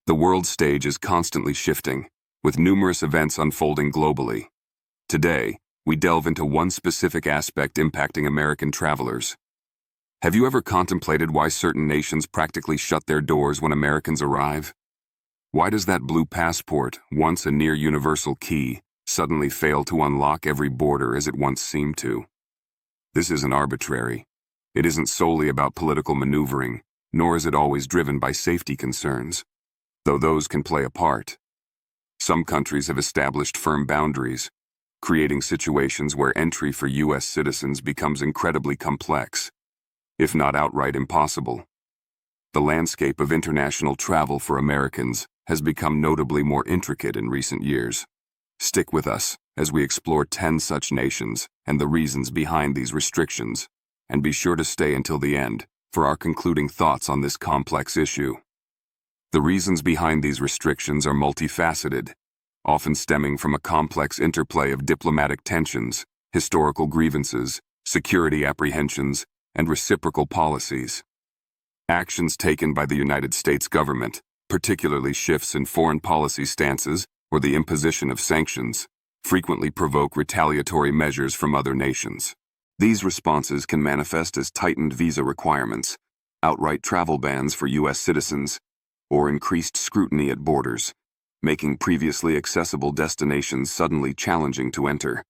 The world stage is constantly shifting, with numerous events unfolding globally. Today, we delve into one specific aspect impacting American travelers. Have you ever contemplated why certain nations practically shut their doors when Americans arrive? Why does that blue passport, once a near universal key, suddenly fail to unlock every border as it once seemed to? This isn't arbitrary. It isn't solely about political maneuvering, nor is it always driven by safety concerns, though those can play a part. Some countries have established firm boundaries, creating situations where entry for U.S. citizens becomes incredibly complex, if not outright impossible. The landscape of international travel for Americans has become notably more intricate in recent years. Stick with us as we explore 10 such nations and the reasons behind these restrictions, and be sure to stay until the end for our concluding thoughts on this complex issue. The reasons behind these restrictions are multifaceted, often stemming from a complex interplay of diplomatic tensions, historical grievances, security apprehensions, and reciprocal policies. Actions taken by the United States government, particularly shifts in foreign policy stances or the imposition of sanctions, frequently provoke retaliatory measures from other nations. These responses can manifest as tightened visa requirements, outright travel bans for U.S. citizens, or increased scrutiny at borders, making previously accessible destinations suddenly challenging to enter.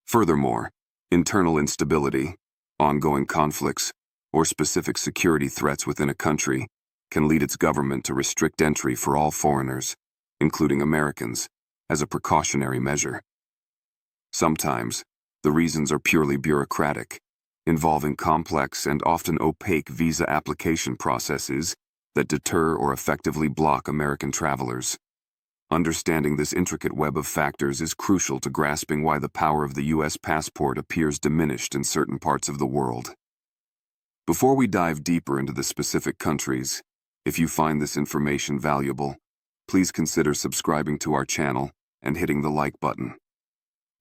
Furthermore, internal instability, ongoing conflicts, or specific security threats within a country can lead its government to restrict entry for all foreigners, including Americans, as a precautionary measure. Sometimes, the reasons are purely bureaucratic, involving complex and often opaque visa application processes that deter or effectively block American travelers. Understanding this intricate web of factors is crucial to grasping why the power of the U.S. passport appears diminished in certain parts of the world. Before we dive deeper into the specific countries, if you find this information valuable, please consider subscribing to our channel and hitting the like button.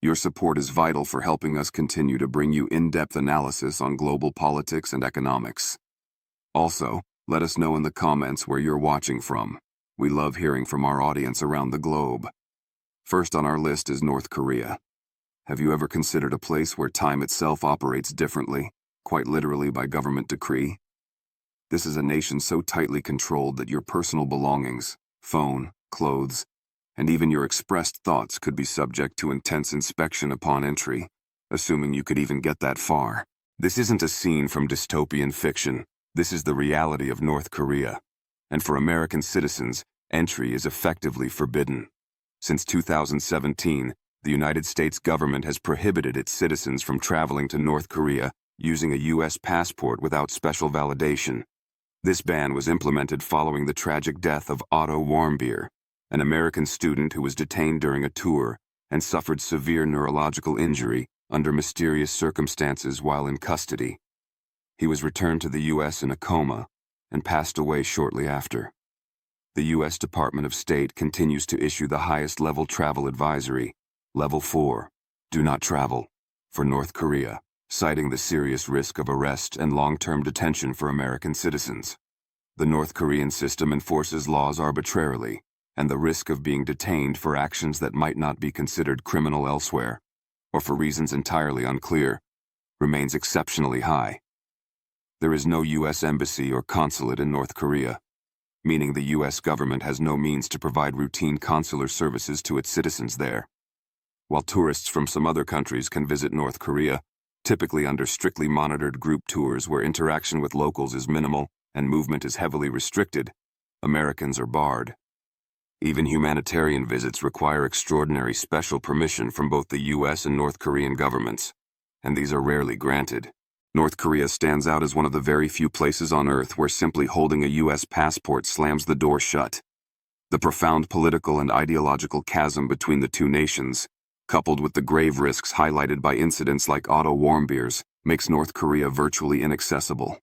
Your support is vital for helping us continue to bring you in-depth analysis on global politics and economics. Also, let us know in the comments where you're watching from. We love hearing from our audience around the globe. First on our list is North Korea. Have you ever considered a place where time itself operates differently, quite literally by government decree? This is a nation so tightly controlled that your personal belongings, phone, clothes, and even your expressed thoughts could be subject to intense inspection upon entry, assuming you could even get that far. This isn't a scene from dystopian fiction. This is the reality of North Korea. And for American citizens, entry is effectively forbidden. Since 2017, the United States government has prohibited its citizens from traveling to North Korea using a U.S. passport without special validation. This ban was implemented following the tragic death of Otto Warmbier, an American student who was detained during a tour and suffered severe neurological injury under mysterious circumstances while in custody. He was returned to the U.S. in a coma and passed away shortly after. The U.S. Department of State continues to issue the highest-level travel advisory, Level 4, Do Not Travel, for North Korea, citing the serious risk of arrest and long-term detention for American citizens. The North Korean system enforces laws arbitrarily, and the risk of being detained for actions that might not be considered criminal elsewhere, or for reasons entirely unclear, remains exceptionally high. There is no U.S. embassy or consulate in North Korea, meaning the U.S. government has no means to provide routine consular services to its citizens there. While tourists from some other countries can visit North Korea, typically under strictly monitored group tours where interaction with locals is minimal and movement is heavily restricted, Americans are barred. Even humanitarian visits require extraordinary special permission from both the U.S. and North Korean governments, and these are rarely granted. North Korea stands out as one of the very few places on Earth where simply holding a U.S. passport slams the door shut. The profound political and ideological chasm between the two nations, coupled with the grave risks highlighted by incidents like Otto Warmbier's, makes North Korea virtually inaccessible.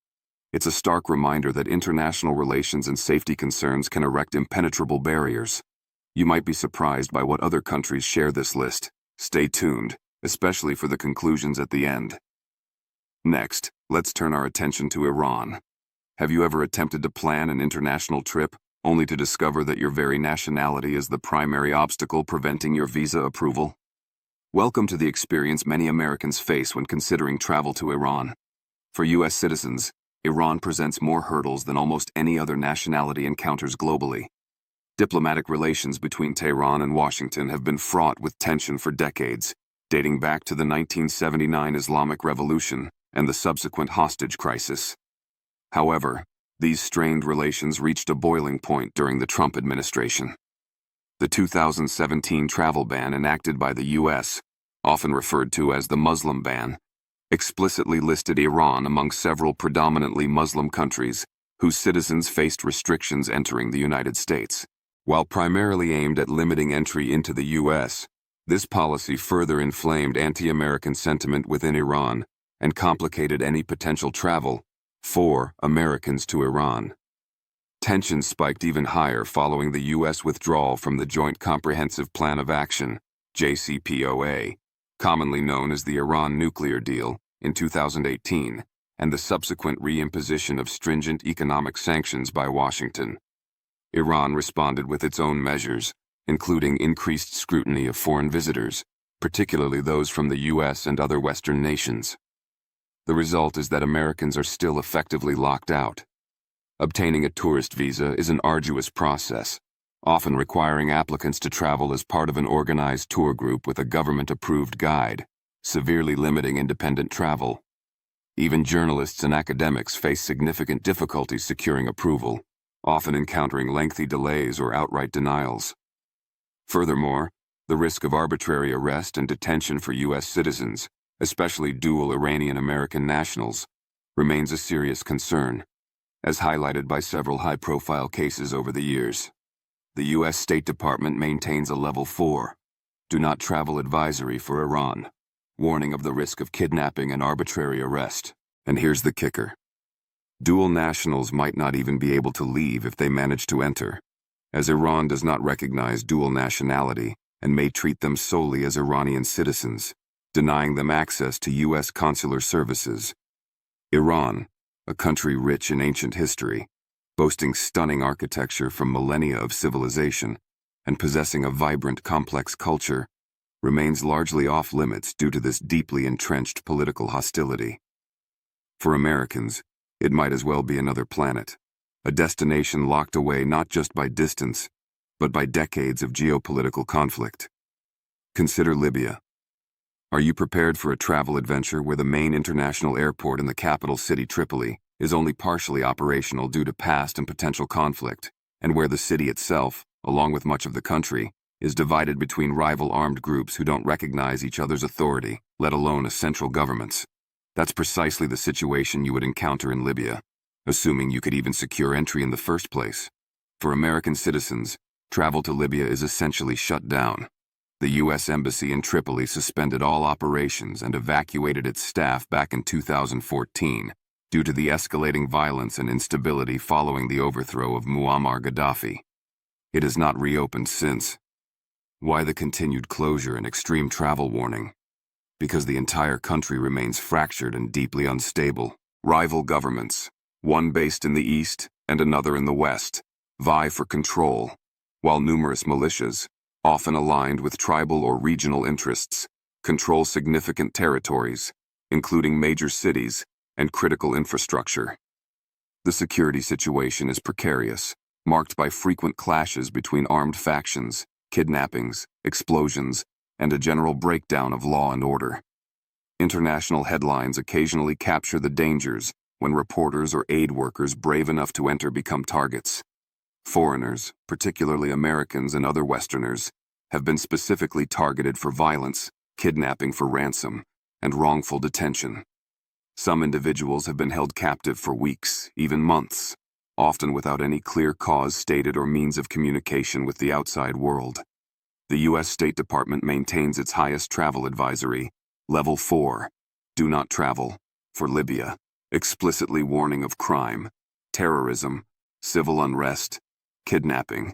It's a stark reminder that international relations and safety concerns can erect impenetrable barriers. You might be surprised by what other countries share this list. Stay tuned, especially for the conclusions at the end. Next, let's turn our attention to Iran. Have you ever attempted to plan an international trip, only to discover that your very nationality is the primary obstacle preventing your visa approval? Welcome to the experience many Americans face when considering travel to Iran. For U.S. citizens, Iran presents more hurdles than almost any other nationality encounters globally. Diplomatic relations between Tehran and Washington have been fraught with tension for decades, dating back to the 1979 Islamic Revolution and the subsequent hostage crisis. However, these strained relations reached a boiling point during the Trump administration. The 2017 travel ban enacted by the U.S., often referred to as the Muslim ban, explicitly listed Iran among several predominantly Muslim countries whose citizens faced restrictions entering the United States. While primarily aimed at limiting entry into the U.S., this policy further inflamed anti-American sentiment within Iran and complicated any potential travel for Americans to Iran. Tensions spiked even higher following the U.S. withdrawal from the Joint Comprehensive Plan of Action, JCPOA, commonly known as the Iran nuclear deal, in 2018, and the subsequent reimposition of stringent economic sanctions by Washington. Iran responded with its own measures, including increased scrutiny of foreign visitors, particularly those from the U.S. and other Western nations. The result is that Americans are still effectively locked out. Obtaining a tourist visa is an arduous process, often requiring applicants to travel as part of an organized tour group with a government-approved guide, severely limiting independent travel. Even journalists and academics face significant difficulties securing approval, often encountering lengthy delays or outright denials. Furthermore, the risk of arbitrary arrest and detention for U.S. citizens, especially dual Iranian-American nationals, remains a serious concern, as highlighted by several high-profile cases over the years. The U.S. State Department maintains a Level 4, Do Not Travel advisory for Iran, warning of the risk of kidnapping and arbitrary arrest. And here's the kicker. Dual nationals might not even be able to leave if they manage to enter, as Iran does not recognize dual nationality and may treat them solely as Iranian citizens, denying them access to U.S. consular services. Iran, a country rich in ancient history, boasting stunning architecture from millennia of civilization, and possessing a vibrant, complex culture, remains largely off-limits due to this deeply entrenched political hostility. For Americans, it might as well be another planet, a destination locked away not just by distance, but by decades of geopolitical conflict. Consider Libya. Are you prepared for a travel adventure where the main international airport in the capital city, Tripoli, is only partially operational due to past and potential conflict, and where the city itself, along with much of the country, is divided between rival armed groups who don't recognize each other's authority, let alone a central government's? That's precisely the situation you would encounter in Libya, assuming you could even secure entry in the first place. For American citizens, travel to Libya is essentially shut down. The U.S. Embassy in Tripoli suspended all operations and evacuated its staff back in 2014 due to the escalating violence and instability following the overthrow of Muammar Gaddafi. It has not reopened since. Why the continued closure and extreme travel warning? Because the entire country remains fractured and deeply unstable. Rival governments, one based in the east and another in the west, vie for control, while numerous militias, often aligned with tribal or regional interests, control significant territories, including major cities and critical infrastructure. The security situation is precarious, marked by frequent clashes between armed factions, kidnappings, explosions, and a general breakdown of law and order. International headlines occasionally capture the dangers when reporters or aid workers brave enough to enter become targets. Foreigners, particularly Americans and other Westerners, have been specifically targeted for violence, kidnapping for ransom, and wrongful detention. Some individuals have been held captive for weeks, even months, often without any clear cause stated or means of communication with the outside world. The U.S. State Department maintains its highest travel advisory, Level 4, Do Not Travel, for Libya, explicitly warning of crime, terrorism, civil unrest, kidnapping,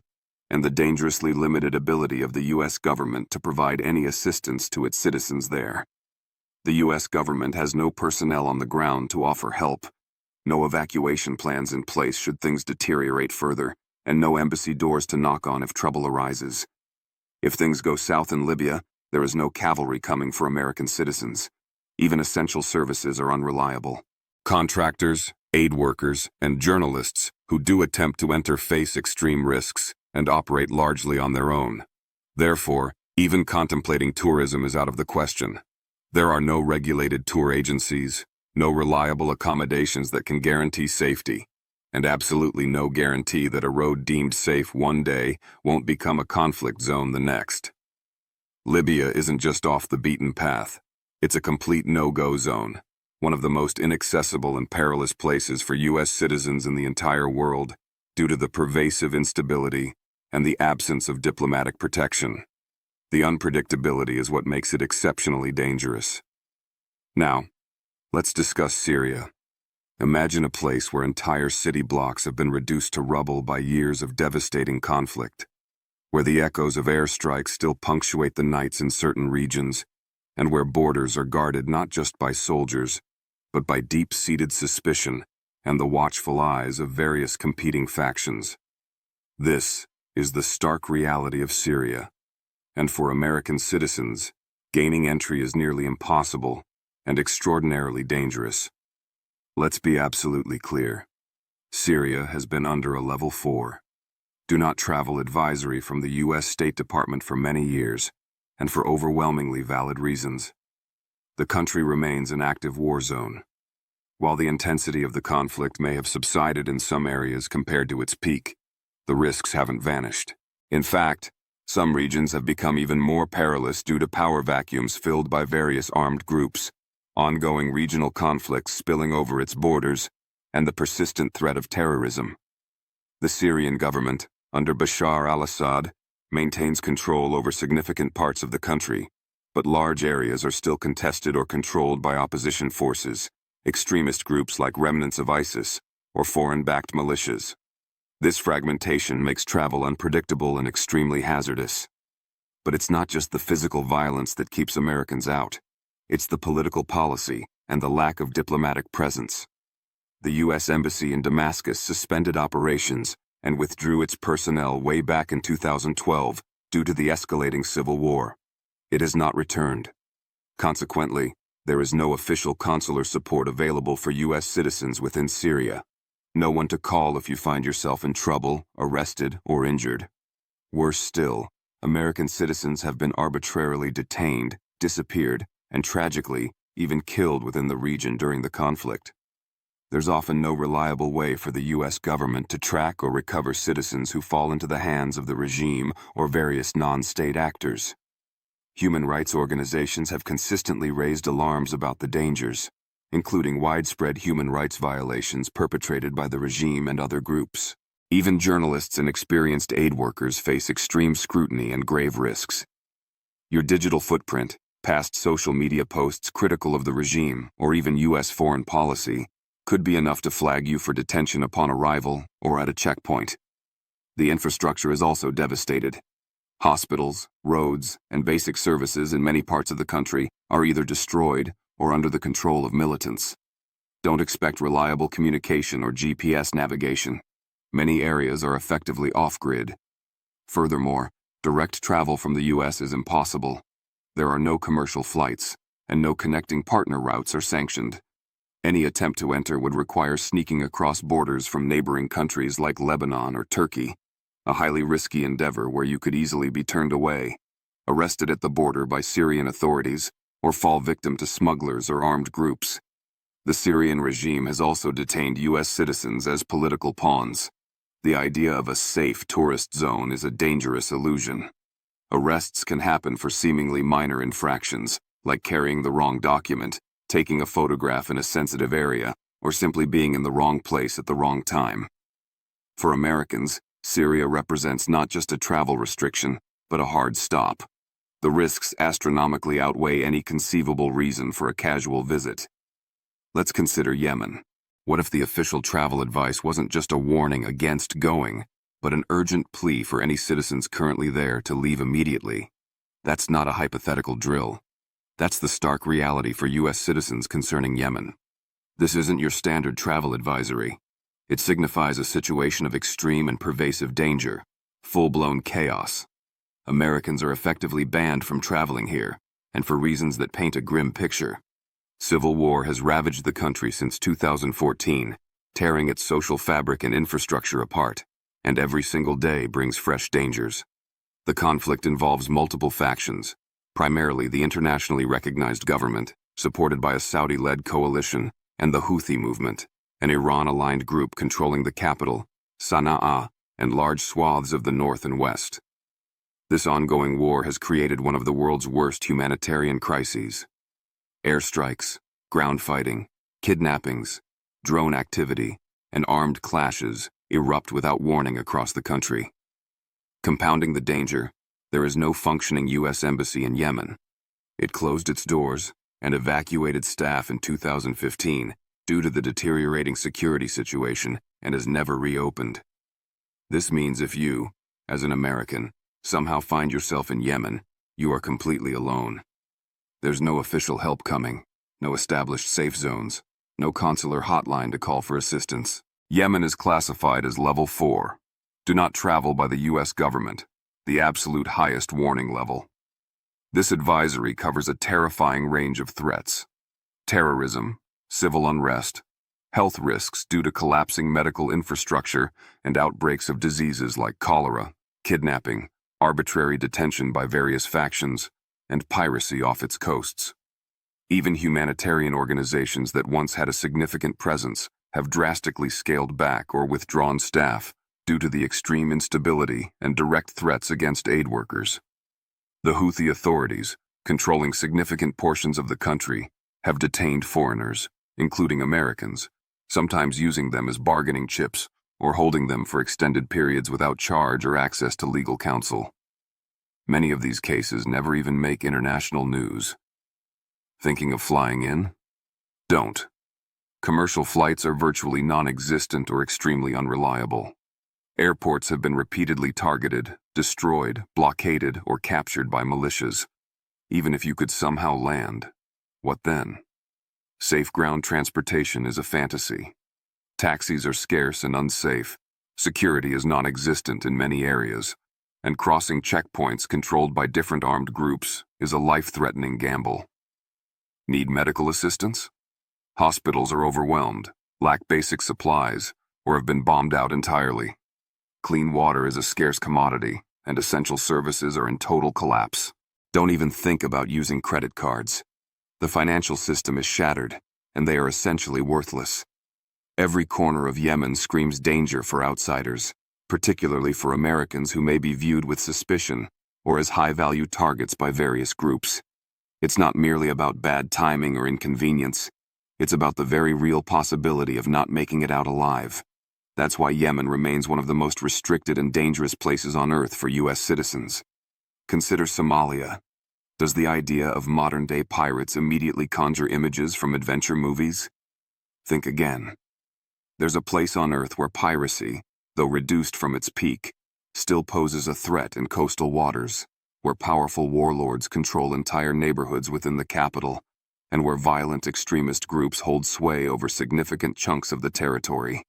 and the dangerously limited ability of the U.S. government to provide any assistance to its citizens there. The U.S. government has no personnel on the ground to offer help, no evacuation plans in place should things deteriorate further, and no embassy doors to knock on if trouble arises. If things go south in Libya, there is no cavalry coming for American citizens. Even essential services are unreliable. Contractors, aid workers, and journalists who do attempt to enter face extreme risks and operate largely on their own. Therefore, even contemplating tourism is out of the question. There are no regulated tour agencies, no reliable accommodations that can guarantee safety, and absolutely no guarantee that a road deemed safe one day won't become a conflict zone the next. Libya isn't just off the beaten path. It's a complete no-go zone, one of the most inaccessible and perilous places for U.S. citizens in the entire world due to the pervasive instability and the absence of diplomatic protection. The unpredictability is what makes it exceptionally dangerous. Now, let's discuss Syria. Imagine a place where entire city blocks have been reduced to rubble by years of devastating conflict, where the echoes of airstrikes still punctuate the nights in certain regions, and where borders are guarded not just by soldiers, but by deep-seated suspicion and the watchful eyes of various competing factions. This is the stark reality of Syria, and for American citizens, gaining entry is nearly impossible and extraordinarily dangerous. Let's be absolutely clear. Syria has been under a level 4. Do not travel advisory from the U.S. State Department for many years, and for overwhelmingly valid reasons. The country remains an active war zone. While the intensity of the conflict may have subsided in some areas compared to its peak, the risks haven't vanished. In fact, some regions have become even more perilous due to power vacuums filled by various armed groups, ongoing regional conflicts spilling over its borders, and the persistent threat of terrorism. The Syrian government, under Bashar al-Assad, maintains control over significant parts of the country, but large areas are still contested or controlled by opposition forces, extremist groups like remnants of ISIS, or foreign-backed militias. This fragmentation makes travel unpredictable and extremely hazardous. But it's not just the physical violence that keeps Americans out. It's the political policy and the lack of diplomatic presence. The U.S. Embassy in Damascus suspended operations and withdrew its personnel way back in 2012 due to the escalating civil war. It has not returned. Consequently, there is no official consular support available for U.S. citizens within Syria. No one to call if you find yourself in trouble, arrested, or injured. Worse still, American citizens have been arbitrarily detained, disappeared, and tragically, even killed within the region during the conflict. There's often no reliable way for the U.S. government to track or recover citizens who fall into the hands of the regime or various non-state actors. Human rights organizations have consistently raised alarms about the dangers, including widespread human rights violations perpetrated by the regime and other groups. Even journalists and experienced aid workers face extreme scrutiny and grave risks. Your digital footprint, past social media posts critical of the regime or even U.S. foreign policy, could be enough to flag you for detention upon arrival or at a checkpoint. The infrastructure is also devastated. Hospitals, roads, and basic services in many parts of the country are either destroyed or under the control of militants. Don't expect reliable communication or GPS navigation. Many areas are effectively off-grid. Furthermore, direct travel from the U.S. is impossible. There are no commercial flights, and no connecting partner routes are sanctioned. Any attempt to enter would require sneaking across borders from neighboring countries like Lebanon or Turkey, a highly risky endeavor where you could easily be turned away, arrested at the border by Syrian authorities, or fall victim to smugglers or armed groups. The Syrian regime has also detained U.S. citizens as political pawns. The idea of a safe tourist zone is a dangerous illusion. Arrests can happen for seemingly minor infractions, like carrying the wrong document, taking a photograph in a sensitive area, or simply being in the wrong place at the wrong time. For Americans, Syria represents not just a travel restriction, but a hard stop. The risks astronomically outweigh any conceivable reason for a casual visit. Let's consider Yemen. What if the official travel advice wasn't just a warning against going, but an urgent plea for any citizens currently there to leave immediately? That's not a hypothetical drill. That's the stark reality for U.S. citizens concerning Yemen. This isn't your standard travel advisory. It signifies a situation of extreme and pervasive danger, full-blown chaos. Americans are effectively banned from traveling here, and for reasons that paint a grim picture. Civil war has ravaged the country since 2014, tearing its social fabric and infrastructure apart, and every single day brings fresh dangers. The conflict involves multiple factions, primarily the internationally recognized government, supported by a Saudi-led coalition, and the Houthi movement, an Iran-aligned group controlling the capital, Sana'a, and large swaths of the north and west. This ongoing war has created one of the world's worst humanitarian crises. Airstrikes, ground fighting, kidnappings, drone activity, and armed clashes erupt without warning across the country. Compounding the danger, there is no functioning U.S. embassy in Yemen. It closed its doors and evacuated staff in 2015 due to the deteriorating security situation and has never reopened. This means if you, as an American, somehow find yourself in Yemen, you are completely alone. There's no official help coming, no established safe zones, no consular hotline to call for assistance. Yemen is classified as Level 4. Do not travel by the U.S. government, the absolute highest warning level. This advisory covers a terrifying range of threats: terrorism, civil unrest, health risks due to collapsing medical infrastructure and outbreaks of diseases like cholera, kidnapping, arbitrary detention by various factions, and piracy off its coasts. Even humanitarian organizations that once had a significant presence have drastically scaled back or withdrawn staff due to the extreme instability and direct threats against aid workers. The Houthi authorities, controlling significant portions of the country, have detained foreigners, including Americans, sometimes using them as bargaining chips or holding them for extended periods without charge or access to legal counsel. Many of these cases never even make international news. Thinking of flying in? Don't. Commercial flights are virtually non-existent or extremely unreliable. Airports have been repeatedly targeted, destroyed, blockaded, or captured by militias. Even if you could somehow land, what then? Safe ground transportation is a fantasy. Taxis are scarce and unsafe, security is non-existent in many areas, and crossing checkpoints controlled by different armed groups is a life-threatening gamble. Need medical assistance? Hospitals are overwhelmed, lack basic supplies, or have been bombed out entirely. Clean water is a scarce commodity, and essential services are in total collapse. Don't even think about using credit cards. The financial system is shattered, and they are essentially worthless. Every corner of Yemen screams danger for outsiders, particularly for Americans who may be viewed with suspicion or as high-value targets by various groups. It's not merely about bad timing or inconvenience. It's about the very real possibility of not making it out alive. That's why Yemen remains one of the most restricted and dangerous places on Earth for U.S. citizens. Consider Somalia. Does the idea of modern-day pirates immediately conjure images from adventure movies? Think again. There's a place on Earth where piracy, though reduced from its peak, still poses a threat in coastal waters, where powerful warlords control entire neighborhoods within the capital, and where violent extremist groups hold sway over significant chunks of the territory.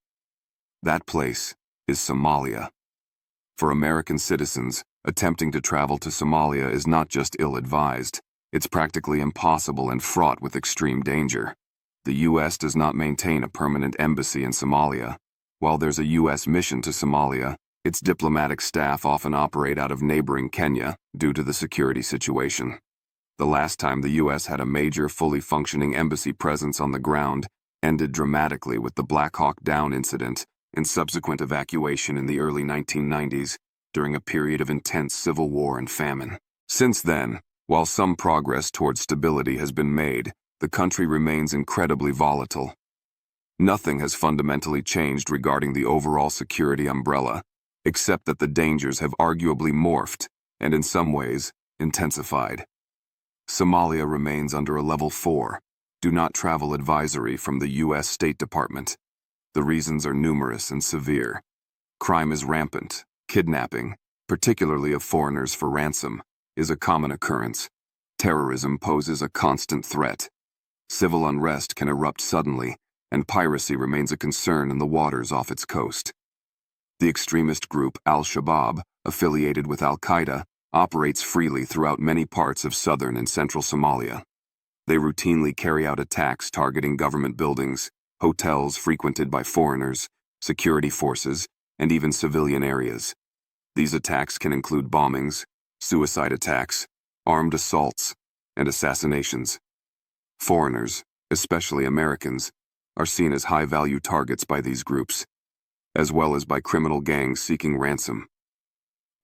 That place is Somalia. For American citizens, attempting to travel to Somalia is not just ill-advised, it's practically impossible and fraught with extreme danger. The U.S. does not maintain a permanent embassy in Somalia. While there's a U.S. mission to Somalia, its diplomatic staff often operate out of neighboring Kenya due to the security situation. The last time the U.S. had a major, fully functioning embassy presence on the ground ended dramatically with the Black Hawk Down incident and subsequent evacuation in the early 1990s during a period of intense civil war and famine. Since then, while some progress towards stability has been made, the country remains incredibly volatile. Nothing has fundamentally changed regarding the overall security umbrella, except that the dangers have arguably morphed and, in some ways, intensified. Somalia remains under a Level 4, do not travel advisory from the U.S. State Department. The reasons are numerous and severe. Crime is rampant. Kidnapping, particularly of foreigners for ransom, is a common occurrence. Terrorism poses a constant threat. Civil unrest can erupt suddenly, and piracy remains a concern in the waters off its coast. The extremist group Al-Shabaab, affiliated with Al-Qaeda, operates freely throughout many parts of southern and central Somalia. They routinely carry out attacks targeting government buildings, hotels frequented by foreigners, security forces, and even civilian areas. These attacks can include bombings, suicide attacks, armed assaults, and assassinations. Foreigners, especially Americans, are seen as high-value targets by these groups, as well as by criminal gangs seeking ransom.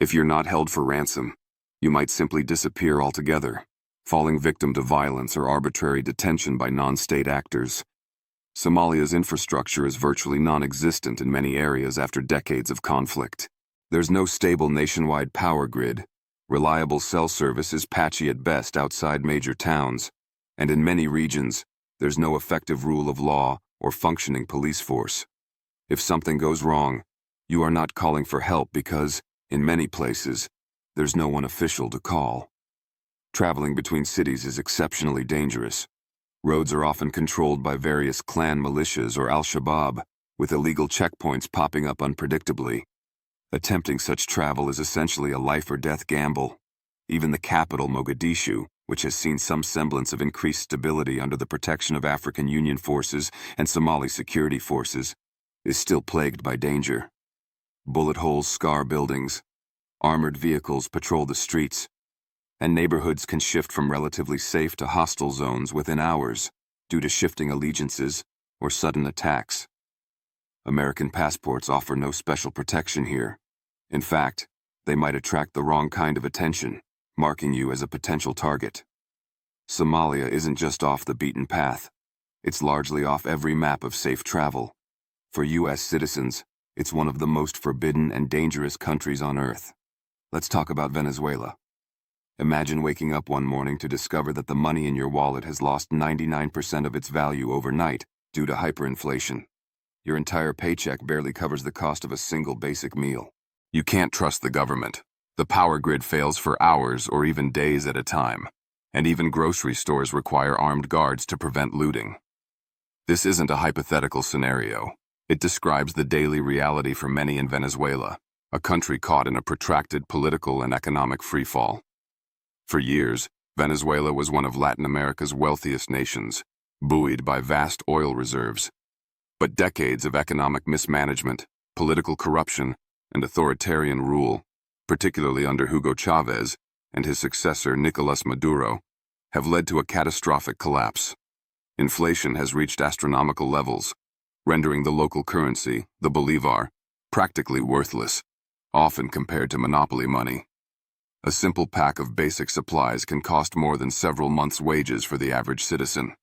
If you're not held for ransom, you might simply disappear altogether, falling victim to violence or arbitrary detention by non-state actors. Somalia's infrastructure is virtually non-existent in many areas after decades of conflict. There's no stable nationwide power grid, reliable cell service is patchy at best outside major towns, and in many regions, there's no effective rule of law or functioning police force. If something goes wrong, you are not calling for help because, in many places, there's no one official to call. Traveling between cities is exceptionally dangerous. Roads are often controlled by various clan militias or Al-Shabaab, with illegal checkpoints popping up unpredictably. Attempting such travel is essentially a life-or-death gamble. Even the capital, Mogadishu, which has seen some semblance of increased stability under the protection of African Union forces and Somali security forces, is still plagued by danger. Bullet holes scar buildings, armored vehicles patrol the streets, and neighborhoods can shift from relatively safe to hostile zones within hours due to shifting allegiances or sudden attacks. American passports offer no special protection here. In fact, they might attract the wrong kind of attention, marking you as a potential target. Somalia isn't just off the beaten path. It's largely off every map of safe travel. For U.S. citizens, it's one of the most forbidden and dangerous countries on Earth. Let's talk about Venezuela. Imagine waking up one morning to discover that the money in your wallet has lost 99% of its value overnight due to hyperinflation. Your entire paycheck barely covers the cost of a single basic meal. You can't trust the government. The power grid fails for hours or even days at a time, and even grocery stores require armed guards to prevent looting. This isn't a hypothetical scenario. It describes the daily reality for many in Venezuela, a country caught in a protracted political and economic freefall. For years, Venezuela was one of Latin America's wealthiest nations, buoyed by vast oil reserves. But decades of economic mismanagement, political corruption, and authoritarian rule, particularly under Hugo Chavez and his successor Nicolas Maduro, have led to a catastrophic collapse. Inflation has reached astronomical levels, rendering the local currency, the bolivar, practically worthless, often compared to monopoly money. A simple pack of basic supplies can cost more than several months' wages for the average citizen.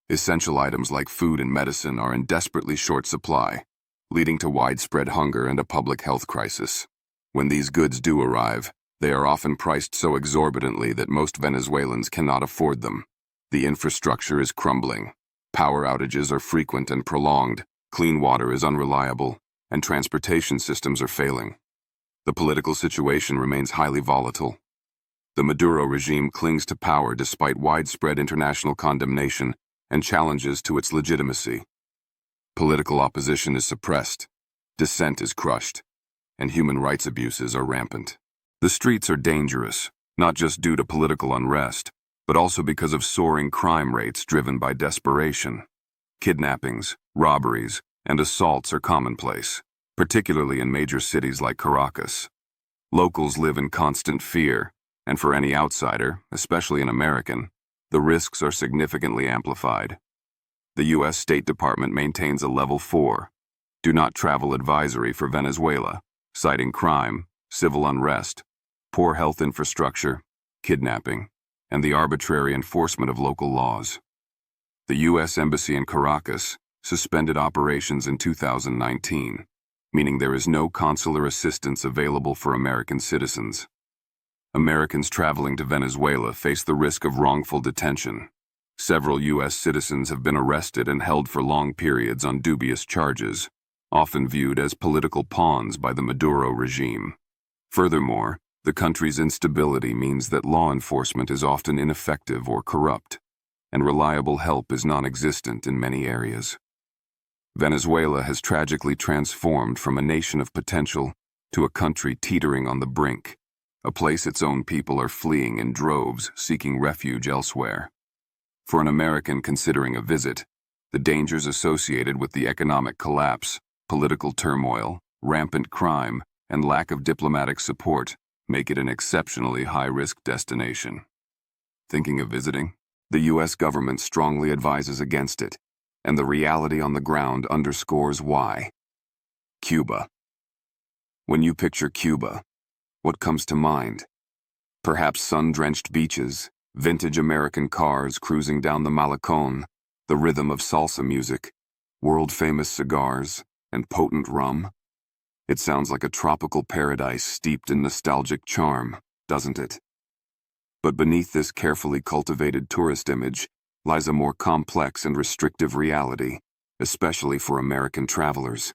Essential items like food and medicine are in desperately short supply, leading to widespread hunger and a public health crisis. When these goods do arrive, they are often priced so exorbitantly that most Venezuelans cannot afford them. The infrastructure is crumbling. Power outages are frequent and prolonged, clean water is unreliable, and transportation systems are failing. The political situation remains highly volatile. The Maduro regime clings to power despite widespread international condemnation and challenges to its legitimacy. Political opposition is suppressed, dissent is crushed, and human rights abuses are rampant. The streets are dangerous, not just due to political unrest, but also because of soaring crime rates driven by desperation. Kidnappings, robberies, and assaults are commonplace, particularly in major cities like Caracas. Locals live in constant fear, and for any outsider, especially an American, the risks are significantly amplified. The U.S. State Department maintains a Level 4, do not travel advisory for Venezuela, citing crime, civil unrest, poor health infrastructure, kidnapping, and the arbitrary enforcement of local laws. The U.S. Embassy in Caracas suspended operations in 2019, meaning there is no consular assistance available for American citizens. Americans traveling to Venezuela face the risk of wrongful detention. Several U.S. citizens have been arrested and held for long periods on dubious charges, often viewed as political pawns by the Maduro regime. Furthermore, the country's instability means that law enforcement is often ineffective or corrupt, and reliable help is non-existent in many areas. Venezuela has tragically transformed from a nation of potential to a country teetering on the brink, a place its own people are fleeing in droves, seeking refuge elsewhere. For an American considering a visit, the dangers associated with the economic collapse, political turmoil, rampant crime, and lack of diplomatic support make it an exceptionally high-risk destination. Thinking of visiting? The U.S. government strongly advises against it, and the reality on the ground underscores why. Cuba. When you picture Cuba, what comes to mind? Perhaps sun-drenched beaches, vintage American cars cruising down the Malecón, the rhythm of salsa music, world-famous cigars, and potent rum? It sounds like a tropical paradise steeped in nostalgic charm, doesn't it? But beneath this carefully cultivated tourist image lies a more complex and restrictive reality, especially for American travelers.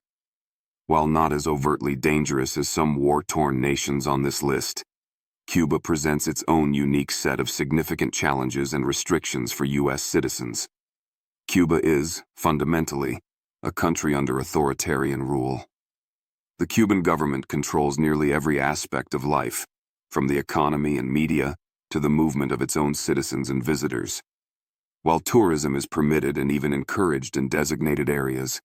While not as overtly dangerous as some war-torn nations on this list, Cuba presents its own unique set of significant challenges and restrictions for U.S. citizens. Cuba is, fundamentally, a country under authoritarian rule. The Cuban government controls nearly every aspect of life, from the economy and media to the movement of its own citizens and visitors. While tourism is permitted and even encouraged in designated areas,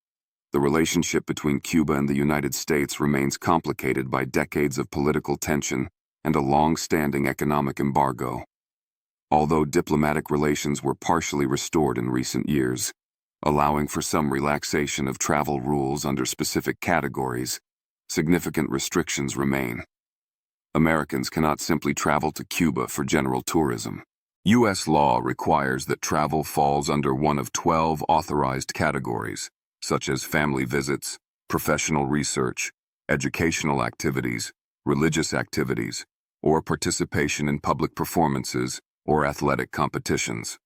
the relationship between Cuba and the United States remains complicated by decades of political tension and a long-standing economic embargo. Although diplomatic relations were partially restored in recent years, allowing for some relaxation of travel rules under specific categories, significant restrictions remain. Americans cannot simply travel to Cuba for general tourism. U.S. law requires that travel falls under one of 12 authorized categories, such as family visits, professional research, educational activities, religious activities, or participation in public performances or athletic competitions.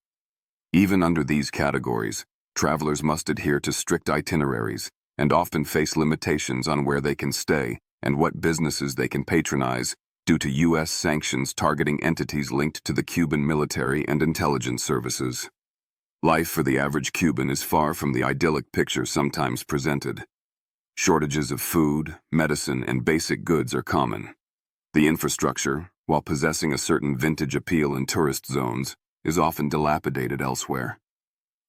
Even under these categories, travelers must adhere to strict itineraries and often face limitations on where they can stay and what businesses they can patronize due to U.S. sanctions targeting entities linked to the Cuban military and intelligence services. Life for the average Cuban is far from the idyllic picture sometimes presented. Shortages of food, medicine, and basic goods are common. The infrastructure, while possessing a certain vintage appeal in tourist zones, is often dilapidated elsewhere.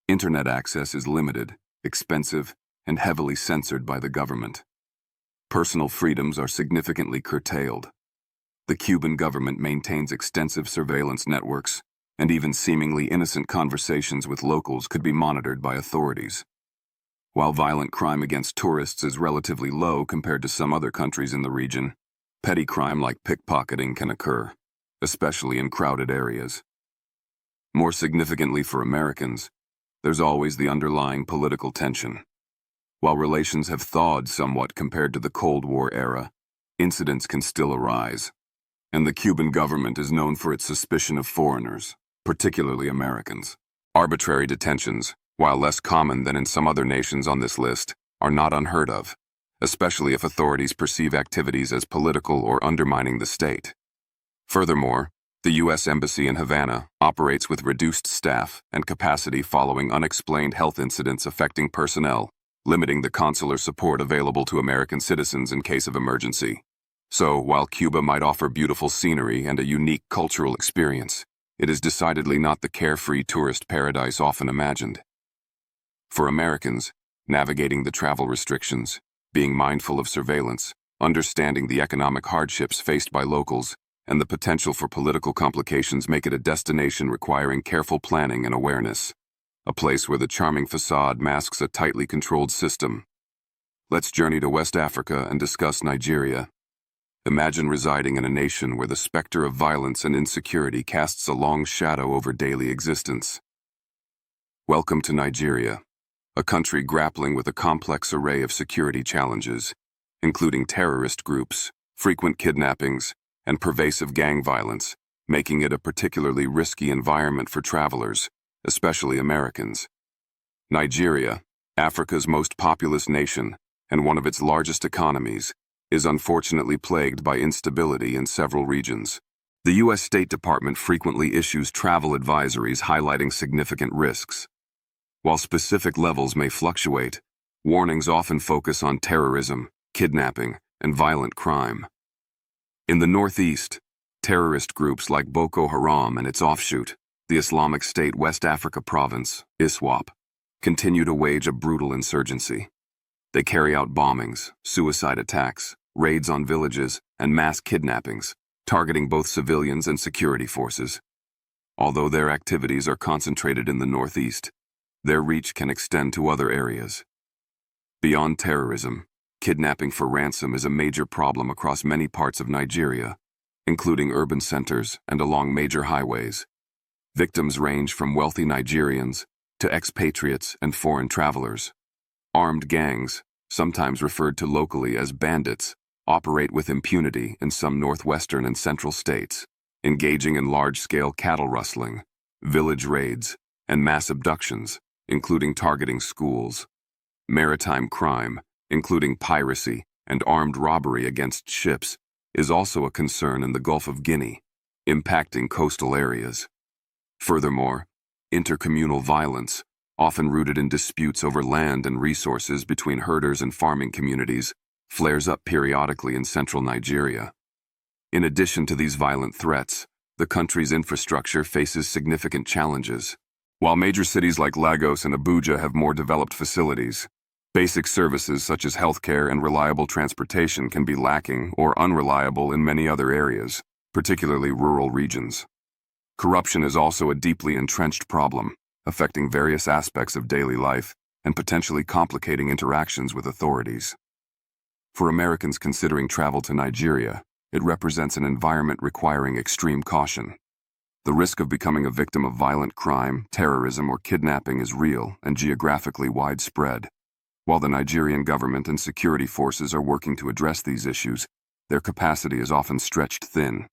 Internet access is limited, expensive, and heavily censored by the government. Personal freedoms are significantly curtailed. The Cuban government maintains extensive surveillance networks, and even seemingly innocent conversations with locals could be monitored by authorities. While violent crime against tourists is relatively low compared to some other countries in the region, petty crime like pickpocketing can occur, especially in crowded areas. More significantly for Americans, there's always the underlying political tension. While relations have thawed somewhat compared to the Cold War era, incidents can still arise. And the Cuban government is known for its suspicion of foreigners, particularly Americans. Arbitrary detentions, while less common than in some other nations on this list, are not unheard of, especially if authorities perceive activities as political or undermining the state. Furthermore, the U.S. Embassy in Havana operates with reduced staff and capacity following unexplained health incidents affecting personnel, limiting the consular support available to American citizens in case of emergency. So, while Cuba might offer beautiful scenery and a unique cultural experience, it is decidedly not the carefree tourist paradise often imagined. For Americans, navigating the travel restrictions, being mindful of surveillance, understanding the economic hardships faced by locals, and the potential for political complications make it a destination requiring careful planning and awareness. A place where the charming facade masks a tightly controlled system. Let's journey to West Africa and discuss Nigeria. Imagine residing in a nation where the specter of violence and insecurity casts a long shadow over daily existence. Welcome to Nigeria, a country grappling with a complex array of security challenges, including terrorist groups, frequent kidnappings, and pervasive gang violence, making it a particularly risky environment for travelers, especially Americans. Nigeria, Africa's most populous nation and one of its largest economies, is unfortunately plagued by instability in several regions. The U.S. State Department frequently issues travel advisories highlighting significant risks. While specific levels may fluctuate, Warnings often focus on terrorism, kidnapping, and violent crime. In the northeast, terrorist groups like Boko Haram and its offshoot, the Islamic State West Africa Province, ISWAP, continue to wage a brutal insurgency. They carry out bombings, suicide attacks, raids on villages, and mass kidnappings, targeting both civilians and security forces. Although their activities are concentrated in the northeast, their reach can extend to other areas. Beyond terrorism, kidnapping for ransom is a major problem across many parts of Nigeria, including urban centers and along major highways. Victims range from wealthy Nigerians to expatriates and foreign travelers. Armed gangs, sometimes referred to locally as bandits, operate with impunity in some northwestern and central states, engaging in large-scale cattle rustling, village raids, and mass abductions, including targeting schools. Maritime crime, including piracy and armed robbery against ships, is also a concern in the Gulf of Guinea, impacting coastal areas. Furthermore, intercommunal violence, often rooted in disputes over land and resources between herders and farming communities, flares up periodically in central Nigeria. In addition to these violent threats, the country's infrastructure faces significant challenges. While major cities like Lagos and Abuja have more developed facilities, basic services such as healthcare and reliable transportation can be lacking or unreliable in many other areas, particularly rural regions. Corruption is also a deeply entrenched problem, affecting various aspects of daily life and potentially complicating interactions with authorities. For Americans considering travel to Nigeria, it represents an environment requiring extreme caution. The risk of becoming a victim of violent crime, terrorism, or kidnapping is real and geographically widespread. While the Nigerian government and security forces are working to address these issues, their capacity is often stretched thin.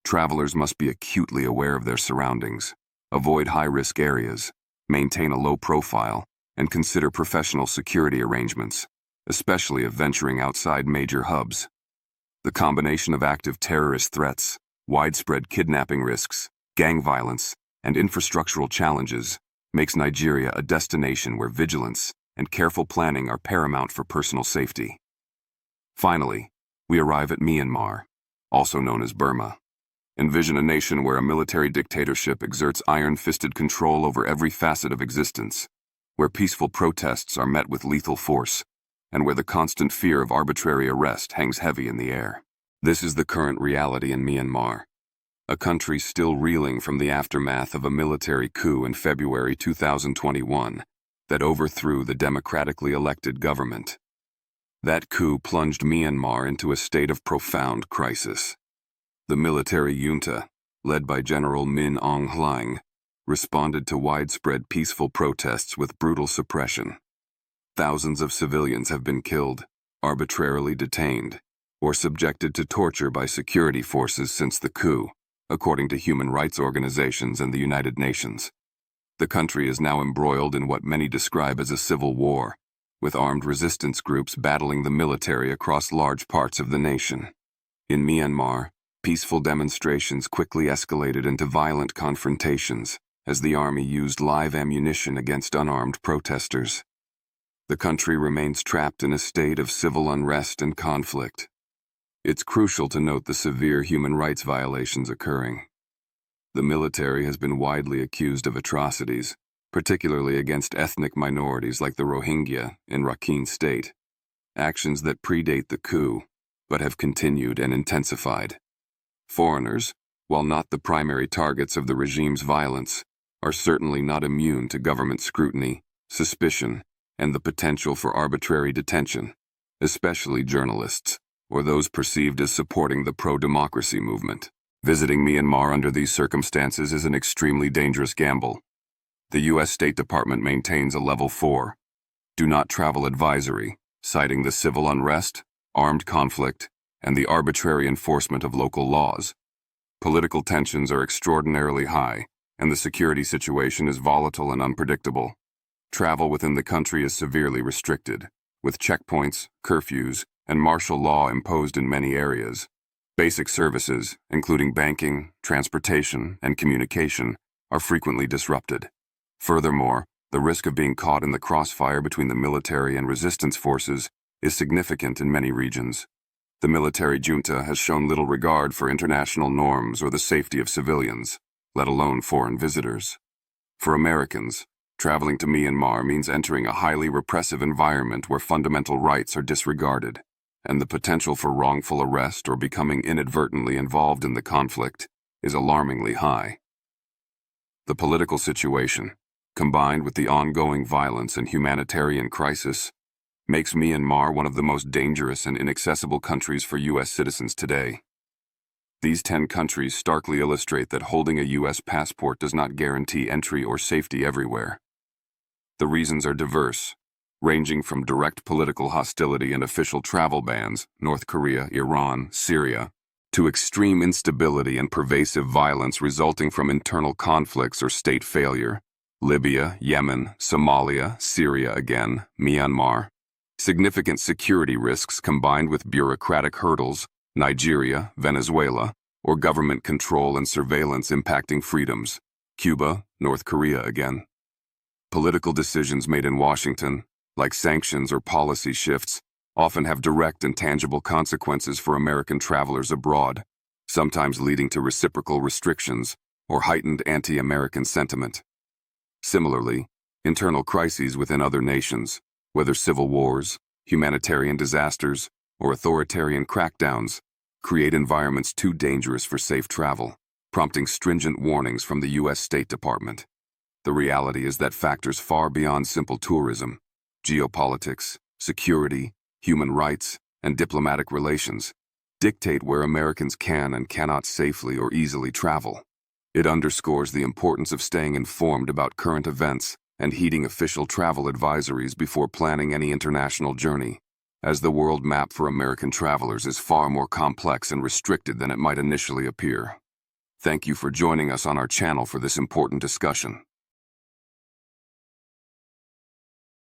Travelers must be acutely aware of their surroundings, avoid high-risk areas, maintain a low profile, and consider professional security arrangements, especially if venturing outside major hubs. The combination of active terrorist threats, widespread kidnapping risks, gang violence, and infrastructural challenges makes Nigeria a destination where vigilance and careful planning are paramount for personal safety. Finally, we arrive at Myanmar, also known as Burma. Envision a nation where a military dictatorship exerts iron-fisted control over every facet of existence, where peaceful protests are met with lethal force, and where the constant fear of arbitrary arrest hangs heavy in the air. This is the current reality in Myanmar, a country still reeling from the aftermath of a military coup in February 2021 that overthrew the democratically elected government. That coup plunged Myanmar into a state of profound crisis. The military junta, led by General Min Aung Hlaing, responded to widespread peaceful protests with brutal suppression. Thousands of civilians have been killed, arbitrarily detained, or subjected to torture by security forces since the coup, according to human rights organizations and the United Nations. The country is now embroiled in what many describe as a civil war, with armed resistance groups battling the military across large parts of the nation. In Myanmar, peaceful demonstrations quickly escalated into violent confrontations as the army used live ammunition against unarmed protesters. The country remains trapped in a state of civil unrest and conflict. It's crucial to note the severe human rights violations occurring. The military has been widely accused of atrocities, particularly against ethnic minorities like the Rohingya in Rakhine State, actions that predate the coup but have continued and intensified. Foreigners, while not the primary targets of the regime's violence, are certainly not immune to government scrutiny, suspicion, and the potential for arbitrary detention, especially journalists, or those perceived as supporting the pro-democracy movement. Visiting Myanmar under these circumstances is an extremely dangerous gamble. The U.S. State Department maintains a Level 4, do not travel advisory, citing the civil unrest, armed conflict, and the arbitrary enforcement of local laws. Political tensions are extraordinarily high, and the security situation is volatile and unpredictable. Travel within the country is severely restricted, with checkpoints, curfews, and martial law imposed in many areas. Basic services, including banking, transportation, and communication, are frequently disrupted. Furthermore, The risk of being caught in the crossfire between the military and resistance forces is significant in many regions. The military junta has shown little regard for international norms or the safety of civilians, let alone foreign visitors. For Americans, traveling to Myanmar means entering a highly repressive environment where fundamental rights are disregarded, and the potential for wrongful arrest or becoming inadvertently involved in the conflict is alarmingly high. The political situation, combined with the ongoing violence and humanitarian crisis, makes Myanmar one of the most dangerous and inaccessible countries for U.S. citizens today. These 10 countries starkly illustrate that holding a U.S. passport does not guarantee entry or safety everywhere. The reasons are diverse, ranging from direct political hostility and official travel bans, North Korea, Iran, Syria, to extreme instability and pervasive violence resulting from internal conflicts or state failure, Libya, Yemen, Somalia, Syria again, Myanmar. Significant security risks combined with bureaucratic hurdles, Nigeria, Venezuela, or government control and surveillance impacting freedoms, Cuba, North Korea again. Political decisions made in Washington, like sanctions or policy shifts, often have direct and tangible consequences for American travelers abroad, sometimes leading to reciprocal restrictions or heightened anti-American sentiment. Similarly, internal crises within other nations, whether civil wars, humanitarian disasters, or authoritarian crackdowns, create environments too dangerous for safe travel, prompting stringent warnings from the U.S. State Department. The reality is that factors far beyond simple tourism, geopolitics, security, human rights, and diplomatic relations, dictate where Americans can and cannot safely or easily travel. It underscores the importance of staying informed about current events and heeding official travel advisories before planning any international journey, as the world map for American travelers is far more complex and restricted than it might initially appear. Thank you for joining us on our channel for this important discussion.